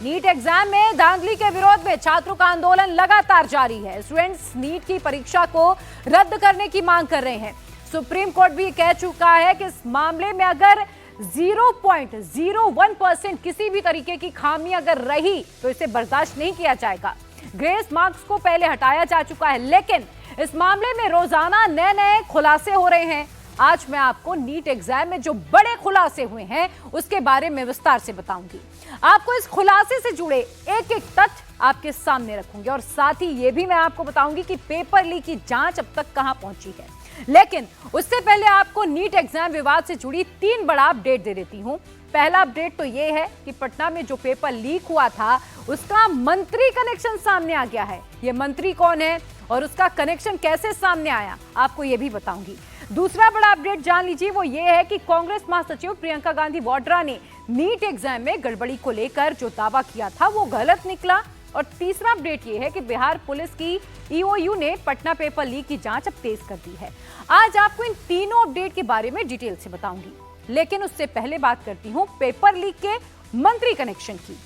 NEET exam में धांधली के विरोध में छात्रों का आंदोलन लगातार जारी है। स्टूडेंट्स नीट की परीक्षा को रद्द करने की मांग कर रहे हैं। सुप्रीम कोर्ट भी कह चुका है कि इस मामले में अगर 0.01% किसी भी तरीके की खामी अगर रही तो इसे बर्दाश्त नहीं किया जाएगा। ग्रेस मार्क्स को पहले हटाया जा चुका है, लेकिन इस मामले में रोजाना नए नए खुलासे हो रहे हैं। आज मैं आपको नीट एग्जाम में जो बड़े खुलासे हुए हैं उसके बारे में विस्तार से बताऊंगी। आपको इस खुलासे से जुड़े एक एक तथ्य आपके सामने रखूंगी और साथ ही ये भी मैं आपको बताऊंगी कि पेपर लीक की जांच अब तक कहां पहुंची है। लेकिन उससे पहले आपको नीट एग्जाम विवाद से जुड़ी 3 बड़ा अपडेट दे देती हूं। पहला अपडेट तो यह है कि पटना में जो पेपर लीक हुआ था उसका मंत्री कनेक्शन सामने आ गया है। यह मंत्री कौन है और उसका कनेक्शन कैसे सामने आया, आपको यह भी बताऊंगी। दूसरा बड़ा अपडेट जान लीजिए, वो ये है कि कांग्रेस महासचिव प्रियंका गांधी वाड्रा ने नीट एग्जाम में गड़बड़ी को लेकर जो दावा किया था वो गलत निकला। और तीसरा अपडेट ये है कि बिहार पुलिस की ईओयू ने पटना पेपर लीक की जांच अब तेज कर दी है। आज आपको इन तीनों अपडेट के बारे में डिटेल से बताऊंगी, लेकिन उससे पहले बात करती हूं पेपर लीक के मंत्री कनेक्शन की।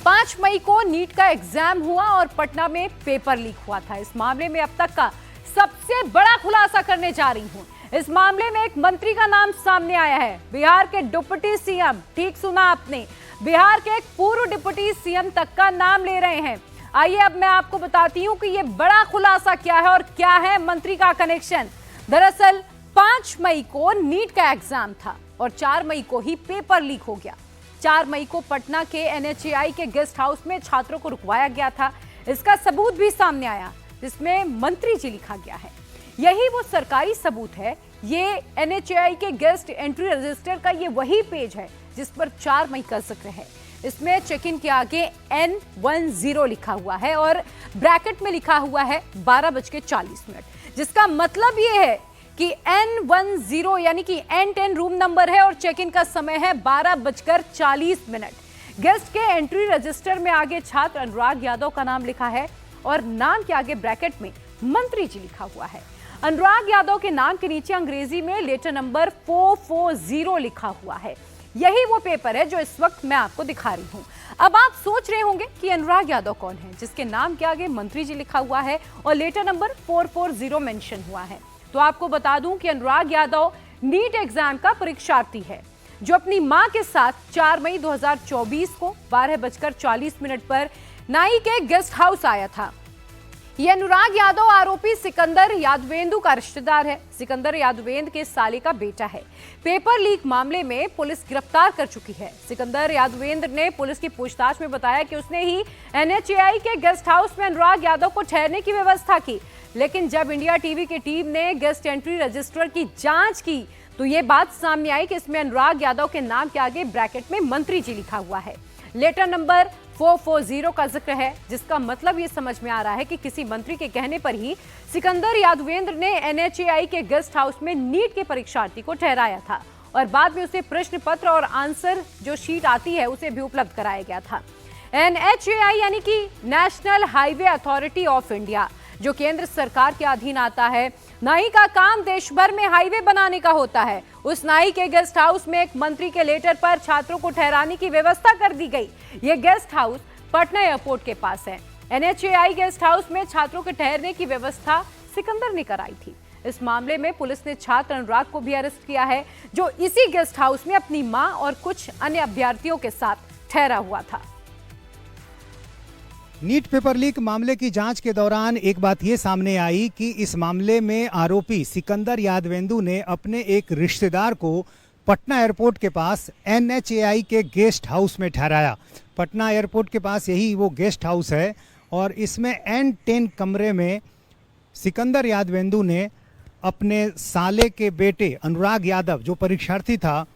5 मई को नीट का एग्जाम हुआ और पटना में पेपर लीक हुआ था। इस मामले में अब तक का सबसे बड़ा खुलासा करने जा रही हूं। इस मामले में एक मंत्री का नाम सामने आया है, बिहार के डिप्टी सीएम। ठीक सुना आपने, बिहार के एक पूर्व डिप्टी सीएम तक का नाम ले रहे हैं। आइए अब मैं आपको बताती हूं कि यह बड़ा खुलासा क्या है और क्या है मंत्री का कनेक्शन। दरअसल 5 मई को नीट का एग्जाम था और 4 मई को ही पेपर लीक हो गया। 4 मई को पटना के एनएचएआई के गेस्ट हाउस में छात्रों को रुकवाया गया था। इसका सबूत भी सामने आया जिसमें मंत्री जी लिखा गया है। यही वो सरकारी सबूत है। ये एनएचएआई के गेस्ट एंट्री रजिस्टर का ये वही पेज है जिस पर 4 मई का जिक्र है। इसमें चेक इन के आगे N10 लिखा हुआ है और ब्रैकेट में लिखा हुआ है 12:40, जिसका मतलब ये है कि N10 यानी कि N10 रूम नंबर है और चेक इन का समय है 12:40। गेस्ट के एंट्री रजिस्टर में आगे छात्र अनुराग यादव का नाम लिखा है और नाम के आगे ब्रैकेट में मंत्री जी लिखा हुआ है। अनुराग यादव के नाम के नीचे अंग्रेजी में लेटर नंबर 440 लिखा हुआ है। यही वो पेपर है जो इस वक्त मैं आपको दिखा रही हूं। अब आप सोच रहे होंगे कि अनुराग यादव कौन है जिसके नाम के आगे मंत्री जी लिखा हुआ है और लेटर नंबर 440 मेंशन हुआ है। तो आपको बता दूं कि अनुराग यादव नीट एग्जाम का परीक्षार्थी है जो अपनी मां के साथ 4 मई 2024 को 12:40 पर नाई के गेस्ट हाउस आया था। यह अनुराग यादव आरोपी सिकंदर यादवेंदु का रिश्तेदार है। सिकंदर यादवेंद के साले का बेटा है। पेपर लीक मामले में पुलिस गिरफ्तार कर चुकी है। सिकंदर यादवेंद ने पुलिस की पूछताछ में बताया कि उसने ही एनएचएआई के गेस्ट हाउस में अनुराग यादव को ठहरने की व्यवस्था की। लेकिन जब इंडिया टीवी की टीम ने गेस्ट एंट्री रजिस्टर की जांच की तो ये बात सामने आई कि इसमें अनुराग यादव के नाम के आगे ब्रैकेट में मंत्री जी लिखा हुआ है। लेटर नंबर 440 का जिक्र है, जिसका मतलब ये समझ में आ रहा है कि किसी मंत्री के कहने पर ही सिकंदर यादवेंद्र ने एनएचएआई के गेस्ट हाउस में नीट के परीक्षार्थी को ठहराया था और बाद में उसे प्रश्न पत्र और आंसर जो शीट आती है उसे भी उपलब्ध कराया गया था। एनएचएआई यानी कि national highway authority of India, जो केंद्र सरकार के अधीन आता है। नाई का काम देश भर में हाईवे बनाने का होता है। उस नाई के गेस्ट हाउस में एक मंत्री के लेटर पर छात्रों को ठहराने की व्यवस्था कर दी गई। यह गेस्ट हाउस पटना एयरपोर्ट के पास है। एनएचएआई गेस्ट हाउस में छात्रों के ठहरने की व्यवस्था सिकंदर ने कराई थी। इस मामले में पुलिस ने छात्र अनुराग को भी अरेस्ट किया है, जो इसी गेस्ट हाउस में अपनी मां और कुछ अन्य अभ्यर्थियों के साथ ठहरा हुआ था। नीट पेपर लीक मामले की जांच के दौरान एक बात ये सामने आई कि इस मामले में आरोपी सिकंदर यादवेंदु ने अपने एक रिश्तेदार को पटना एयरपोर्ट के पास एनएचएआई के गेस्ट हाउस में ठहराया। पटना एयरपोर्ट के पास यही वो गेस्ट हाउस है और इसमें N10 कमरे में सिकंदर यादवेंदु ने अपने साले के बेटे अनुराग यादव जो परीक्षार्थी था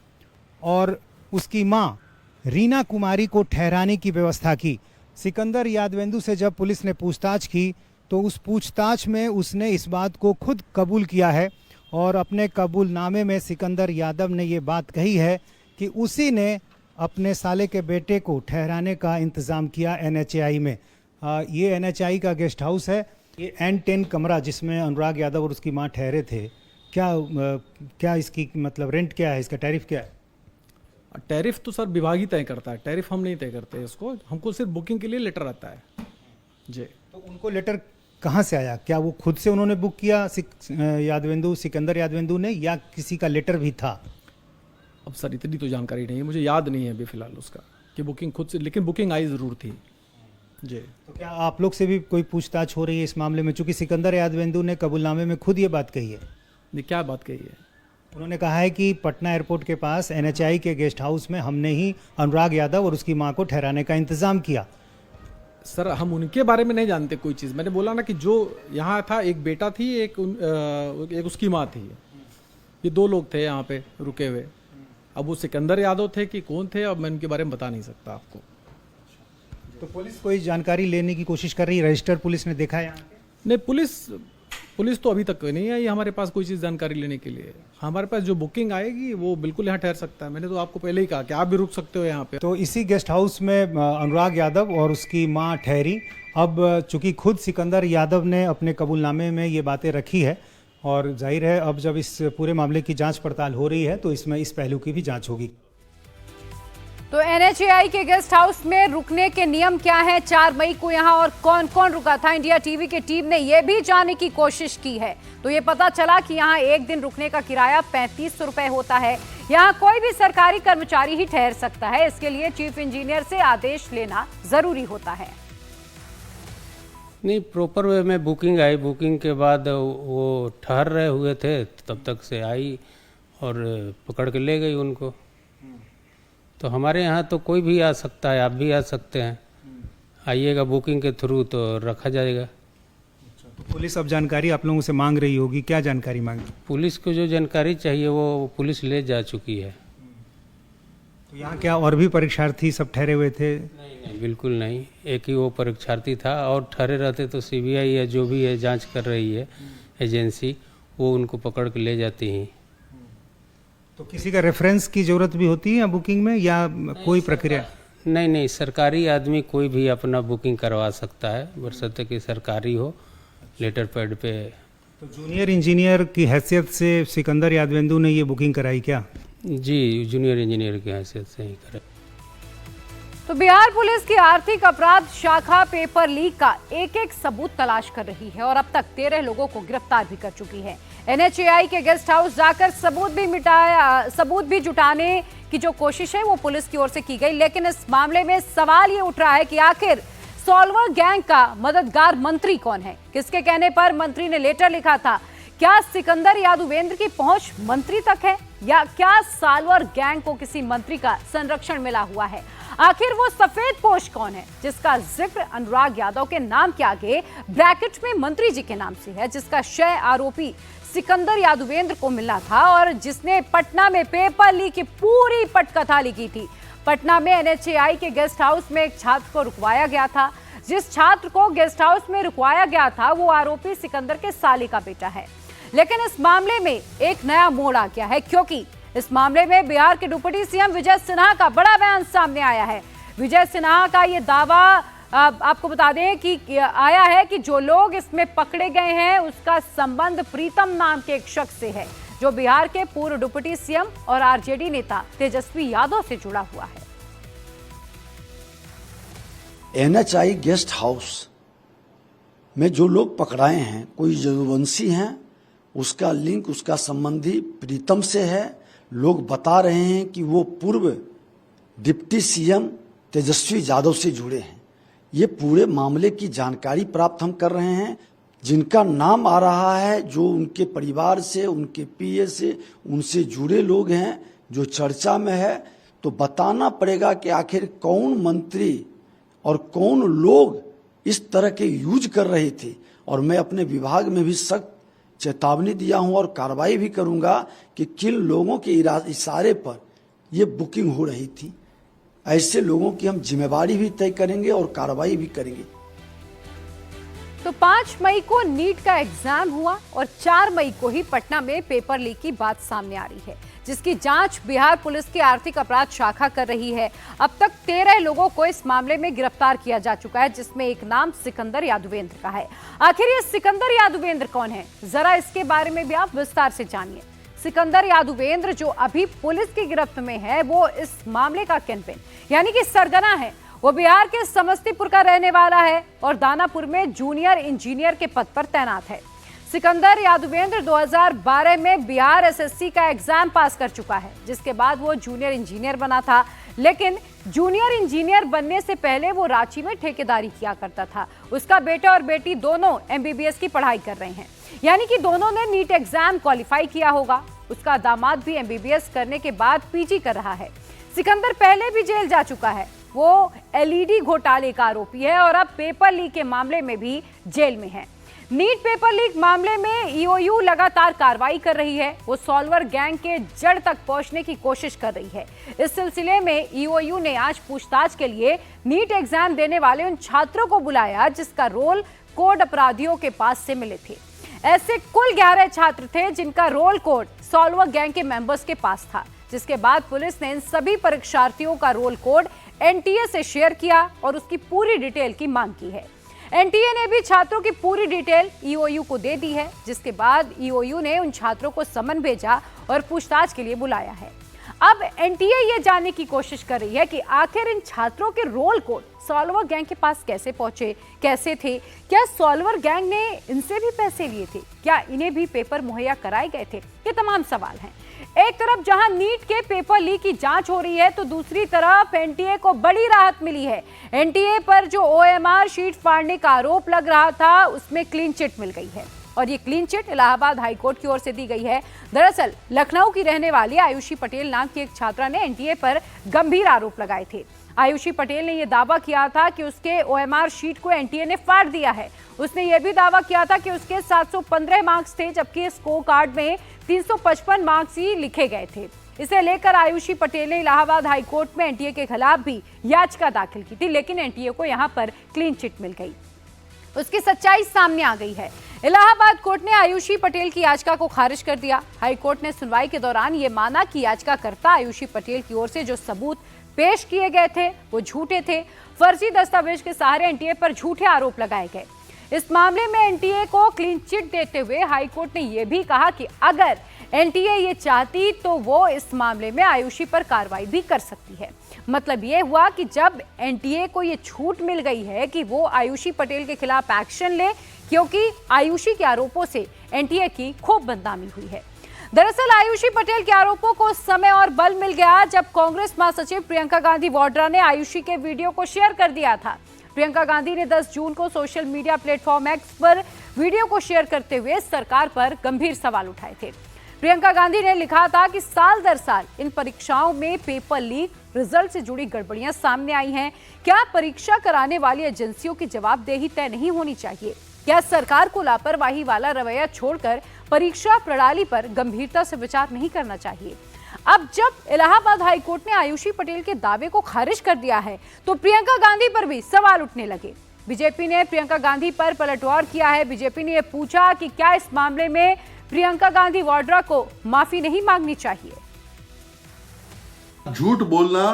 और उसकी मां रीना कुमारी को ठहराने की व्यवस्था की। सिकंदर यादवेंदु से जब पुलिस ने पूछताछ की तो उस पूछताछ में उसने इस बात को खुद कबूल किया है और अपने कबूलनामे में सिकंदर यादव ने ये बात कही है कि उसी ने अपने साले के बेटे को ठहराने का इंतज़ाम किया एनएचएआई में। ये एनएचएआई का गेस्ट हाउस है, ये N10 कमरा जिसमें अनुराग यादव और उसकी मां ठहरे थे। क्या इसकी मतलब रेंट क्या है, इसका टैरिफ क्या है? टैरिफ तो सर विभाग ही तय करता है, टैरिफ हम नहीं तय करते इसको, हमको सिर्फ बुकिंग के लिए लेटर आता है जी। तो उनको लेटर कहाँ से आया? क्या वो खुद से उन्होंने बुक किया सिकंदर यादवेंदु ने, या किसी का लेटर भी था? अब सर इतनी तो जानकारी नहीं है, मुझे याद नहीं है अभी फिलहाल उसका कि बुकिंग खुद से, लेकिन बुकिंग आई ज़रूर थी जी। तो क्या आप लोग से भी कोई पूछताछ हो रही है इस मामले में? चूंकि सिकंदर यादवेंदु ने कबूलनामे में खुद ये बात कही है। ये क्या बात कही है? उन्होंने कहा है कि पटना एयरपोर्ट के पास NHAI के गेस्ट हाउस में हमने ही अनुराग यादव और उसकी मां को ठहराने का इंतजाम किया। सर हम उनके बारे में नहीं जानते कोई चीज़, मैंने बोला ना कि जो यहाँ था, एक बेटा थी, एक उसकी माँ थी, ये 2 लोग थे यहाँ पे रुके हुए। अब वो सिकंदर यादव थे कि कौन थे, अब मैं उनके बारे में बता नहीं सकता आपको। तो पुलिस कोई जानकारी लेने की कोशिश कर रही है? रजिस्टर पुलिस ने देखा है यहाँ पे? नहीं, पुलिस तो अभी तक नहीं आई हमारे पास कोई चीज़ जानकारी लेने के लिए। हमारे पास जो बुकिंग आएगी वो बिल्कुल यहाँ ठहर सकता है। मैंने तो आपको पहले ही कहा कि आप भी रुक सकते हो यहाँ पे। तो इसी गेस्ट हाउस में अनुराग यादव और उसकी मां ठहरी। अब चूंकि खुद सिकंदर यादव ने अपने कबूलनामे में ये बातें रखी है, और जाहिर है अब जब इस पूरे मामले की जांच पड़ताल हो रही है तो इसमें इस पहलू की भी जांच होगी। तो NHAI के गेस्ट हाउस में रुकने के नियम क्या हैं? 4 मई को यहां और कौन कौन रुका था? इंडिया टीवी की टीम ने यह भी जानने की कोशिश की है, तो ये पता चला कि यहां 1 दिन रुकने का किराया 3500 रुपए होता है। यहां कोई भी सरकारी कर्मचारी ही ठहर सकता है, इसके लिए चीफ इंजीनियर से आदेश लेना जरूरी होता है। नहीं, प्रॉपर वे में बुकिंग आई, बुकिंग के बाद वो ठहर रहे हुए थे, तब तक से आई और पकड़ के ले गई उनको। तो हमारे यहाँ तो कोई भी आ सकता है, आप भी आ सकते हैं, आइएगा बुकिंग के थ्रू तो रखा जाएगा। तो पुलिस अब जानकारी आप लोगों से मांग रही होगी, क्या जानकारी मांगी? पुलिस को जो जानकारी चाहिए वो पुलिस ले जा चुकी है। तो यहाँ क्या और भी परीक्षार्थी सब ठहरे हुए थे? नहीं, बिल्कुल नहीं, एक ही वो परीक्षार्थी था, और ठहरे रहते तो CBI या जो भी है जांच कर रही है एजेंसी, वो उनको पकड़ के ले जाती हैं। तो किसी का रेफरेंस की जरूरत भी होती है बुकिंग में, या कोई प्रक्रिया? नहीं, सरकारी आदमी कोई भी अपना बुकिंग करवा सकता है, बशर्ते कि सरकारी हो, लेटर पैड पे। तो जूनियर इंजीनियर की हैसियत से सिकंदर यादवेंदु ने ये बुकिंग कराई क्या? जी, जूनियर इंजीनियर की हैसियत से ही करे। तो बिहार पुलिस की आर्थिक अपराध शाखा पेपर लीक का एक सबूत तलाश कर रही है और अब तक 13 लोगों को गिरफ्तार भी कर चुकी है। NHAI के गेस्ट हाउस जाकर सबूत भी जुटाने की जो कोशिश है वो पुलिस की ओर से की गई, लेकिन इस मामले में सवाल ये उठ रहा है कि आखिर सॉल्वर गैंग का मददगार मंत्री कौन है? किसके कहने पर मंत्री ने लेटर लिखा था? क्या सिकंदर यादवेंद्र की पहुंच मंत्री तक है, या क्या सॉल्वर गैंग को किसी मंत्री का संरक्षण मिला हुआ है? आखिर वो सफेद पोश कौन है जिसका जिक्र अनुराग यादव के नाम के आगे ब्रैकेट में मंत्री जी के नाम से है, जिसका श्रेय आरोपी सिकंदर यादवेंद्र को मिला था और जिसने पटना में पेपर लीक की पूरी पटकथा लिखी थी? पटना में NHAI के गेस्ट हाउस में एक छात्र को रुकवाया गया था। जिस छात्र को गेस्ट हाउस में रुकवाया गया था वो आरोपी सिकंदर के साले का बेटा है। लेकिन इस मामले में एक नया मोड़ आ गया है, क्योंकि इस मामले में बिहार के डिप्टी CM विजय सिन्हा का बड़ा बयान सामने आया है। विजय सिन्हा का ये दावा आपको बता दें कि आया है कि जो लोग इसमें पकड़े गए हैं उसका संबंध प्रीतम नाम के एक शख्स से है, जो बिहार के पूर्व डिप्टी CM और RJD नेता तेजस्वी यादव से जुड़ा हुआ है। NHAI गेस्ट हाउस में जो लोग पकड़ाए हैं, कोई यदुवंशी हैं, उसका लिंक उसका संबंधी प्रीतम से है। लोग बता रहे हैं कि वो पूर्व डिप्टी CM तेजस्वी यादव से जुड़े हैं। ये पूरे मामले की जानकारी प्राप्त हम कर रहे हैं। जिनका नाम आ रहा है, जो उनके परिवार से, उनके PA से, उनसे जुड़े लोग हैं, जो चर्चा में है, तो बताना पड़ेगा कि आखिर कौन मंत्री और कौन लोग इस तरह के यूज कर रहे थे। और मैं अपने विभाग में भी सख्त चेतावनी दिया हूं और कार्रवाई भी करूंगा कि किन लोगों के इशारे पर यह बुकिंग हो रही थी। ऐसे लोगों की हम जिम्मेवारी भी तय करेंगे और कार्रवाई भी करेंगे। तो 5 मई को नीट का एग्जाम हुआ और 4 मई को ही पटना में पेपर लीक की बात सामने आ रही है, जिसकी जांच बिहार पुलिस की आर्थिक अपराध शाखा कर रही है। अब तक 13 लोगों को इस मामले में गिरफ्तार किया जा चुका है, जिसमें एक नाम सिकंदर यादवेंद्र का है। आखिर ये सिकंदर यादवेंद्र कौन है, जरा इसके बारे में भी आप विस्तार से जानिए। सिकंदर यादवेंद्र जो अभी पुलिस की गिरफ्त में है वो इस मामले का किंगपिन यानी कि सरगना है। वो बिहार के समस्तीपुर का रहने वाला है और दानापुर में जूनियर इंजीनियर के पद पर तैनात है। सिकंदर यादवेंद्र 2012 में बिहार एसएससी का एग्जाम पास कर चुका है, जिसके बाद वो जूनियर इंजीनियर बना था। लेकिन जूनियर इंजीनियर बनने से पहले वो रांची में ठेकेदारी किया करता था। उसका बेटा और बेटी दोनों एमबीबीएस की पढ़ाई कर रहे हैं, यानी कि दोनों ने नीट एग्जाम क्वालिफाई किया होगा। उसका दामाद भी एमबीबीएस करने के बाद पीजी कर रहा है। सिकंदर पहले भी जेल जा चुका है। वो एलईडी घोटाले का आरोपी है और अब पेपर लीक के मामले में भी जेल में है। नीट पेपर लीक मामले में ईओयू लगातार कार्रवाई कर रही है। वो सॉल्वर गैंग के जड़ तक पहुंचने की कोशिश कर रही है। इस सिलसिले में ईओयू ने आज पूछताछ के लिए नीट एग्जाम देने वाले उन छात्रों को बुलाया जिसका रोल कोड अपराधियों के पास से मिले थे। ऐसे कुल 11 छात्र थे जिनका रोल कोड सॉल्वर गैंग के मेंबर्स के पास था, जिसके बाद पुलिस ने इन सभी परीक्षार्थियों का रोल कोड एनटीए से शेयर किया और उसकी पूरी डिटेल की मांग की है। एनटीए ने भी छात्रों की पूरी डिटेल ईओयू को दे दी है, जिसके बाद ईओयू ने उन छात्रों को समन भेजा और पूछताछ के लिए बुलाया है। अब एनटीए ये जानने की कोशिश कर रही है कि आखिर इन छात्रों के रोल कोड सॉल्वर गैंग के पास कैसे पहुंचे, कैसे थे, क्या सॉल्वर गैंग ने इनसे भी पैसे लिए थे, क्या इन्हें भी पेपर मुहैया कराए गए थे। ये तमाम सवाल हैं। एक तरफ जहां नीट के पेपर लीक की जांच हो रही है तो दूसरी तरफ एनटीए को बड़ी राहत मिली है। एनटीए पर जो ओएमआर शीट फाड़ने का आरोप लग रहा था उसमें क्लीन चिट मिल गई है और ये क्लीन चिट इलाहाबाद हाईकोर्ट की ओर से दी गई है। दरअसल लखनऊ की रहने वाली आयुषी पटेल नाम की एक छात्रा ने एनटीए पर गंभीर आरोप लगाए थे। आयुषी पटेल ने यह दावा किया था कि उसके ओएमआर शीट को एनटीए ने फाड़ दिया है। उसने यह भी दावा किया था कि उसके 715 मार्क्स थे, जबकि स्कोर कार्ड में 355 मार्क्स ही लिखे गए थे। इसे लेकर आयुषी पटेल ने इलाहाबाद हाईकोर्ट में एनटीए के खिलाफ भी याचिका दाखिल की थी, लेकिन एनटीए को यहां पर क्लीन चिट मिल गई। उसकी सच्चाई सामने आ गई है। इलाहाबाद कोर्ट ने आयुषी पटेल की याचिका को खारिज कर दिया। हाईकोर्ट ने सुनवाई के दौरान ये माना कि याचिकाकर्ता आयुषी पटेल की ओर से जो सबूत पेश किए गए थे वो झूठे थे। फर्जी दस्तावेज के सहारे एनटीए पर झूठे आरोप लगाए गए। इस मामले में एनटीए को क्लीन चिट देते हुए हाईकोर्ट ने यह भी कहा कि अगर एनटीए ये चाहती तो वो इस मामले में आयुषी पर कार्रवाई भी कर सकती है। मतलब ये हुआ कि जब एनटीए को ये छूट मिल गई है कि वो आयुषी पटेल के खिलाफ एक्शन ले, क्योंकि आयुषी के आरोपों से एनटीए की खूब बदनामी हुई है। दरअसल आयुषी पटेल के आरोपों को समय और बल मिल गया जब कांग्रेस महासचिव प्रियंका गांधी वाड्रा ने आयुषी के वीडियो को शेयर कर दिया था। प्रियंका गांधी ने 10 जून को सोशल मीडिया प्लेटफॉर्म एक्स पर वीडियो को शेयर करते हुए सरकार पर गंभीर सवाल उठाए थे। प्रियंका गांधी ने लिखा था कि साल दर साल इन परीक्षाओं में पेपर लीक, रिजल्ट से जुड़ी गड़बड़ियां सामने आई हैं। क्या परीक्षा कराने वाली एजेंसियों की जवाबदेही तय नहीं होनी चाहिए? क्या सरकार को लापरवाही वाला रवैया छोड़कर परीक्षा प्रणाली पर गंभीरता से विचार नहीं करना चाहिए? अब जब इलाहाबाद हाईकोर्ट ने आयुषी पटेल के दावे को खारिज कर दिया है तो प्रियंका गांधी पर भी सवाल उठने लगे। बीजेपी ने प्रियंका गांधी पर पलटवार किया है। बीजेपी ने यह पूछा कि क्या इस मामले में प्रियंका गांधी वाड्रा को माफी नहीं मांगनी चाहिए? झूठ बोलना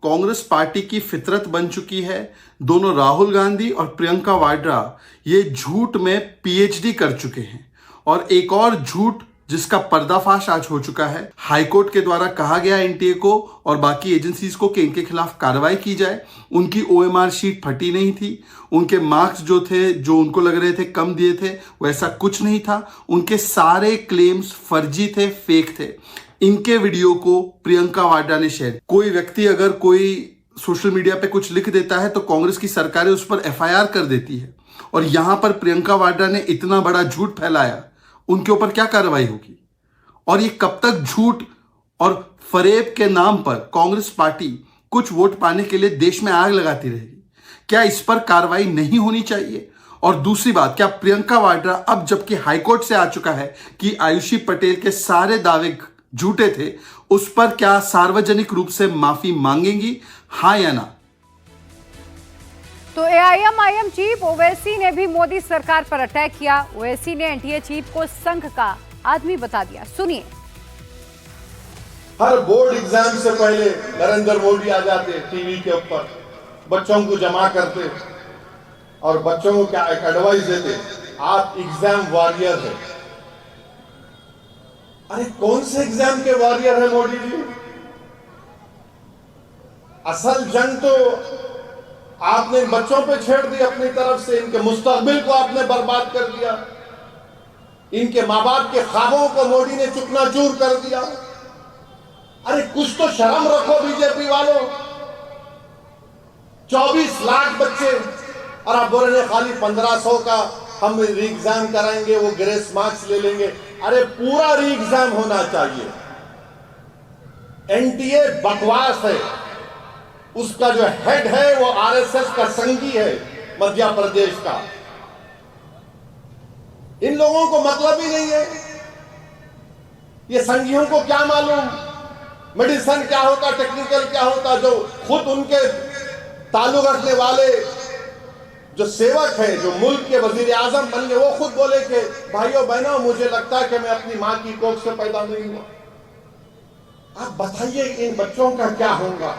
कांग्रेस पार्टी की फितरत बन चुकी है। दोनों राहुल गांधी और प्रियंका वाड्रा ये झूठ में पीएचडी कर चुके हैं और एक और झूठ जिसका पर्दाफाश आज हो चुका है। हाईकोर्ट के द्वारा कहा गया एनटीए को और बाकी एजेंसीज को कि इनके खिलाफ कार्रवाई की जाए। उनकी ओएमआर शीट फटी नहीं थी। उनके मार्क्स जो थे, जो उनको लग रहे थे कम दिए थे, वैसा कुछ नहीं था। उनके सारे क्लेम्स फर्जी थे, फेक थे। इनके वीडियो को प्रियंका वाड्रा ने शेयर। कोई व्यक्ति अगर कोई सोशल मीडिया पे कुछ लिख देता है तो कांग्रेस की सरकारें उस पर एफआईआर कर देती है और यहां पर प्रियंका वाड्रा ने इतना बड़ा झूठ फैलाया, उनके ऊपर क्या कार्रवाई होगी? और ये कब तक झूठ और फरेब के नाम पर कांग्रेस पार्टी कुछ वोट पाने के लिए देश में आग लगाती रहेगी? क्या इस पर कार्रवाई नहीं होनी चाहिए? और दूसरी बात, क्या प्रियंका वाड्रा अब जबकि हाईकोर्ट से आ चुका है कि आयुषी पटेल के सारे दावे झूठे थे, उस पर क्या सार्वजनिक रूप से माफी मांगेंगी, हाँ या ना? तो एआईएमआईएम चीफ ओवैसी ने भी मोदी सरकार पर अटैक किया। ओवैसी ने एनटीए चीफ को संघ का आदमी बता दिया। सुनिए। हर बोर्ड एग्जाम से पहले नरेंद्र मोदी आ जाते टीवी के ऊपर, बच्चों को जमा करते और बच्चों को क्या एडवाइस देते, आप एग्जाम वॉरियर है, अरे कौन से एग्जाम के वॉरियर है मोदी जी? असल जंग तो आपने बच्चों पे छेड़ दी अपनी तरफ से, इनके मुस्तकबिल को आपने बर्बाद कर दिया, इनके माँ बाप के ख्वाबों को मोदी ने चुकनाचूर कर दिया। अरे कुछ तो शर्म रखो बीजेपी वालों। 24 लाख बच्चे और आप बोल रहे हैं खाली 1500 का हम री एग्जाम कराएंगे, वो ग्रेस मार्क्स ले लेंगे। अरे पूरा री एग्जाम होना चाहिए। एनटीए बकवास है, उसका जो हेड है वो आरएसएस का संगी है मध्य प्रदेश का। इन लोगों को मतलब ही नहीं है। ये संघियों को क्या मालूम मेडिसिन क्या होता, टेक्निकल क्या होता, जो खुद उनके ताल्लुक रखने वाले जो सेवक है, जो मुल्क के वजीर आजम बन गए, वो खुद बोले कि भाइयों बहनों मुझे लगता है कि मैं अपनी मां की कोख से पैदा नहीं हुआ। आप बताइए इन बच्चों का क्या होगा।